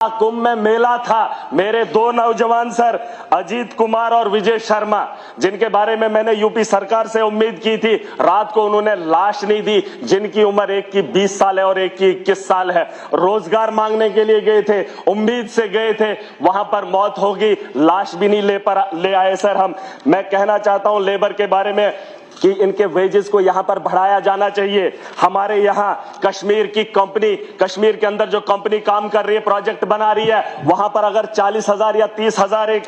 कुंभ में मेला था। मेरे दो नौजवान सर अजीत कुमार और विजय शर्मा, जिनके बारे में मैंने यूपी सरकार से उम्मीद की थी, रात को उन्होंने लाश नहीं दी, जिनकी उम्र एक की 20 साल है और एक की 21 साल है। रोजगार मांगने के लिए गए थे, उम्मीद से गए थे, वहां पर मौत होगी, लाश भी नहीं ले आए सर हम। मैं कहना चाहता हूं लेबर के बारे में कि इनके वेजेस को यहां पर बढ़ाया जाना चाहिए। हमारे यहां कश्मीर की कंपनी, कश्मीर के अंदर जो कंपनी काम कर रही है, प्रोजेक्ट बना रही है, वहां पर अगर 40,000 या 30,000 एक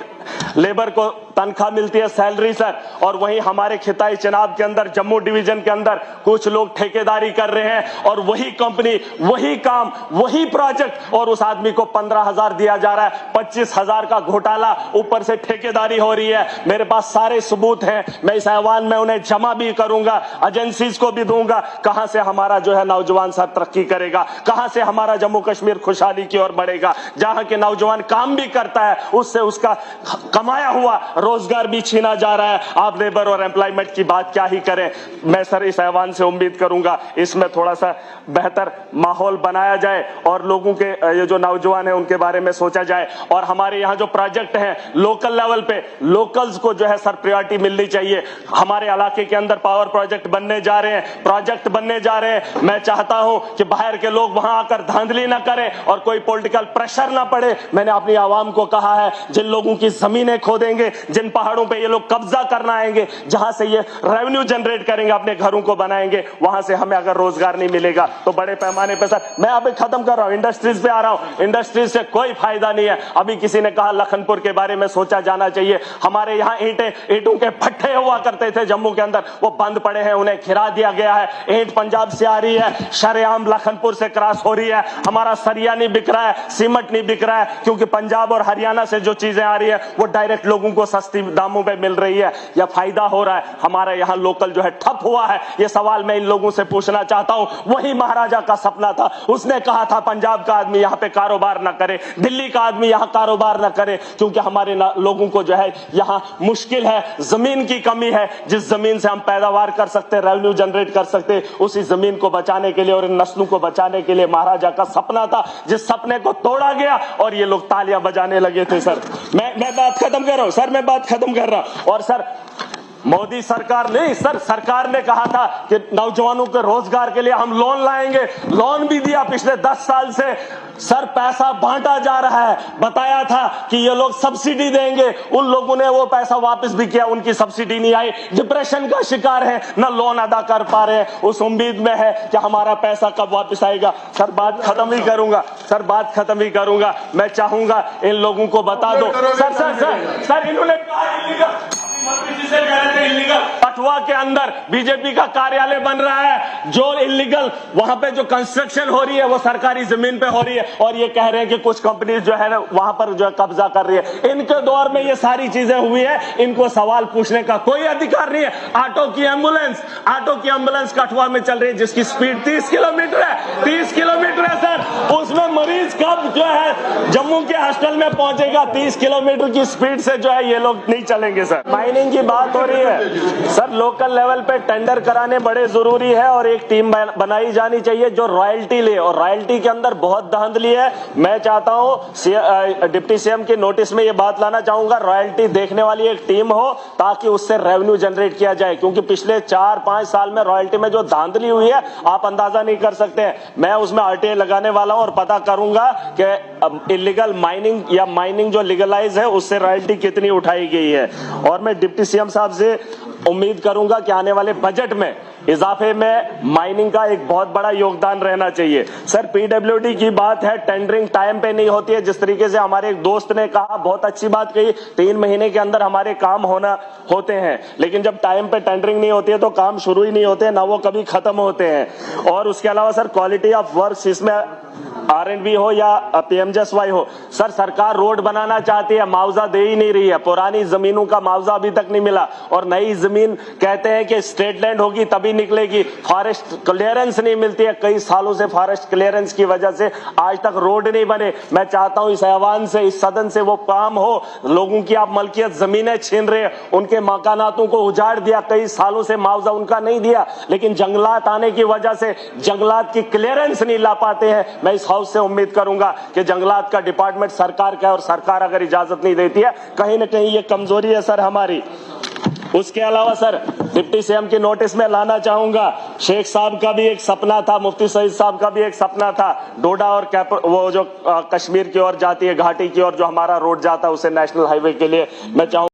लेबर को तनख्वाह मिलती है, सैलरी सर, और वहीं हमारे खिताई चनाब के अंदर, जम्मू डिवीजन के अंदर कुछ लोग ठेकेदारी कर रहे हैं और वही कंपनी, वही काम, वही प्रोजेक्ट, और उस आदमी को 15,000 दिया जा रहा है। 25,000 का घोटाला, ऊपर से ठेकेदारी हो रही है। मेरे पास सारे सबूत हैं, मैं इस ऐवान में उन्हें जमा भी करूंगा, एजेंसीज को भी दूंगा। कहां से हमारा जो है नौजवान सर तरक्की करेगा, कहां से हमारा जम्मू कश्मीर खुशहाली की ओर बढ़ेगा। जहां के नौजवान काम भी करता है, उससे उसका कमाया हुआ रोजगार भी छीना जा रहा है। आप लेबर और एम्प्लॉयमेंट की बात क्या ही करें। मैं सर इस ऐवान से उम्मीद करूंगा इसमें थोड़ा सा बेहतर माहौल बनाया जाए और लोगों के ये जो नौजवान है उनके बारे में सोचा जाए। और हमारे यहाँ जो प्रोजेक्ट है लोकल लेवल पे, लोकल्स को जो है सर प्रायोरिटी मिलनी चाहिए। हमारे इलाके के अंदर पावर प्रोजेक्ट बनने जा रहे हैं, मैं चाहता हूं कि बाहर के लोग वहां आकर धांधली ना करें और कोई पॉलिटिकल प्रेशर ना पड़े। मैंने अपनी आवाम को कहा है, जिन लोगों की जमीनें खोदेंगे, जिन पहाड़ों पे ये लोग कब्जा करना आएंगे, जहां से ये रेवेन्यू जनरेट करेंगे, अपने घरों को बनाएंगे, वहां से हमें अगर रोजगार नहीं मिलेगा तो बड़े पैमाने पे सर, मैं अभी खत्म कर रहा हूं, इंडस्ट्रीज पे आ रहा हूं। इंडस्ट्रीज से कोई फायदा नहीं है। अभी किसी ने कहा लखनपुर के बारे में सोचा जाना चाहिए। हमारे यहाँ ईंटों के भट्ठे हुआ करते थे जम्मू के अंदर, वो बंद पड़े हैं, उन्हें घिरा दिया गया है। ईंट पंजाब से आ रही है, शरेआम लखनपुर से क्रॉस हो रही है। हमारा सरिया नहीं बिक रहा है, सीमेंट नहीं बिक रहा है, क्योंकि पंजाब और हरियाणा से जो चीजें आ रही है वो डायरेक्ट लोगों को सस्ती दामों पे मिल रही है, या फायदा हो रहा है। हमारा यहाँ लोकल जो है ठप हुआ है। ये सवाल मैं इन लोगों से पूछना चाहता हूं। वही महाराजा का सपना था, उसने कहा था पंजाब का आदमी यहाँ पे कारोबार ना करे, दिल्ली का आदमी यहाँ कारोबार ना करे, क्योंकि हमारे लोगों को जो है यहाँ मुश्किल है, जमीन की कमी है। जिस जमीन से हम पैदावार कर सकते, रेवेन्यू जनरेट कर सकते, उसी जमीन को बचाने के लिए और इन नस्लों को बचाने के लिए महाराजा का सपना था, जिस सपने को तोड़ा गया और ये लोग तालियां बजाने लगे थे। सर मैं बात खत्म कर रहा हूं सर, मैं बात खत्म कर रहा हूं। और सर मोदी सरकार नहीं सर, सरकार ने कहा था कि नौजवानों के रोजगार के लिए हम लोन लाएंगे, लोन भी दिया पिछले 10 साल से। सर पैसा बांटा जा रहा है, बताया था कि ये लोग सब्सिडी देंगे, उन लोगों ने वो पैसा वापस भी किया, उनकी सब्सिडी नहीं आई, डिप्रेशन का शिकार है, ना लोन अदा कर पा रहे हैं, उस उम्मीद में है कि हमारा पैसा कब वापस आएगा। सर बात खत्म ही करूंगा, मैं चाहूंगा इन लोगों को बता दो। सर इन्होंने कहा पटवा के अंदर बीजेपी का कार्यालय बन रहा है, जो इलीगल वहां पे जो कंस्ट्रक्शन हो रही है वो सरकारी जमीन पे हो रही है, और ये कह रहे हैं कि कुछ कंपनी जो है वहां पर जो है कब्जा कर रही है। इनके दौर में ये सारी चीजें हुई है, इनको सवाल पूछने का कोई अधिकार नहीं है। ऑटो की एम्बुलेंस कठुआ में चल रही है, जिसकी स्पीड 30 किलोमीटर है, 30 किलोमीटर है सर, उसमें मरीज कब जो है जम्मू के हॉस्टल में पहुंचेगा? 30 किलोमीटर की स्पीड से जो है ये लोग नहीं चलेंगे। सर माइनिंग की बात हो रही है सर, लोकल लेवल पे टेंडर कराने बड़े जरूरी है और एक टीम बनाई जानी चाहिए जो रॉयल्टी ले, और रॉयल्टी के अंदर बहुत धांधली है। मैं चाहता हूं डिप्टी सीएम के नोटिस में ये बात लाना चाहूंगा, रॉयल्टी देखने वाली एक टीम हो ताकि उससे रेवेन्यू जनरेट किया जाए, क्योंकि पिछले 4-5 साल में रॉयल्टी में जो धांधली हुई है आप अंदाजा नहीं कर सकते। मैं उसमें आरटीआई लगाने वाला हूं और पता करूंगा कि इलीगल माइनिंग या माइनिंग जो लीगलाइज है उससे रॉयल्टी कितनी उठाई गई है। और मैं डिप्टी सीएम साहब से उम्मीद करूंगा कि आने वाले बजट में इजाफे में माइनिंग का एक बहुत बड़ा योगदान रहना चाहिए। सर पीडब्ल्यूडी की बात है, टेंडरिंग टाइम पे नहीं होती है, जिस तरीके से हमारे एक दोस्त ने कहा, बहुत अच्छी बात कही, 3 महीने के अंदर हमारे काम होते हैं, लेकिन जब टाइम पे टेंडरिंग नहीं होती है तो काम शुरू ही नहीं होते, ना वो कभी खत्म होते हैं। और उसके अलावा सर क्वालिटी ऑफ वर्क, इसमें R&B हो या PMJSY हो, सर सरकार रोड बनाना चाहती है, मुआवजा दे ही नहीं रही है। पुरानी जमीनों का मुआवजा अभी तक नहीं मिला, और नई जमीन कहते हैं कि स्टेट लैंड होगी तभी नहीं निकलेगी, फॉरेस्ट क्लियरेंस नहीं मिलती है, कई सालों से फॉरेस्ट क्लियरेंस की वजह से आज तक रोड नहीं बने। मैं चाहता हूं इस ऐवान से, इस सदन से वो काम हो। लोगों की आप मलकियत जमीनें छीन रहे हैं, उनके मकानातों को उजाड़ दिया, कई सालों से मुआवजा उनका नहीं दिया, लेकिन जंगलात आने की वजह से जंगलात की क्लियरेंस नहीं ला पाते हैं। मैं इस हाउस से उम्मीद करूंगा कि जंगलात का डिपार्टमेंट सरकार का है और सरकार अगर इजाजत नहीं देती है, कहीं ना कहीं ये कमजोरी है सर हमारी। उसके अलावा सर डिप्टी सीएम की नोटिस में लाना चाहूंगा, शेख साहब का भी एक सपना था, मुफ्ती सईद साहब का भी एक सपना था, डोडा और वो जो कश्मीर की ओर जाती है, घाटी की ओर जो हमारा रोड जाता है, उसे नेशनल हाईवे के लिए मैं चाहूंगा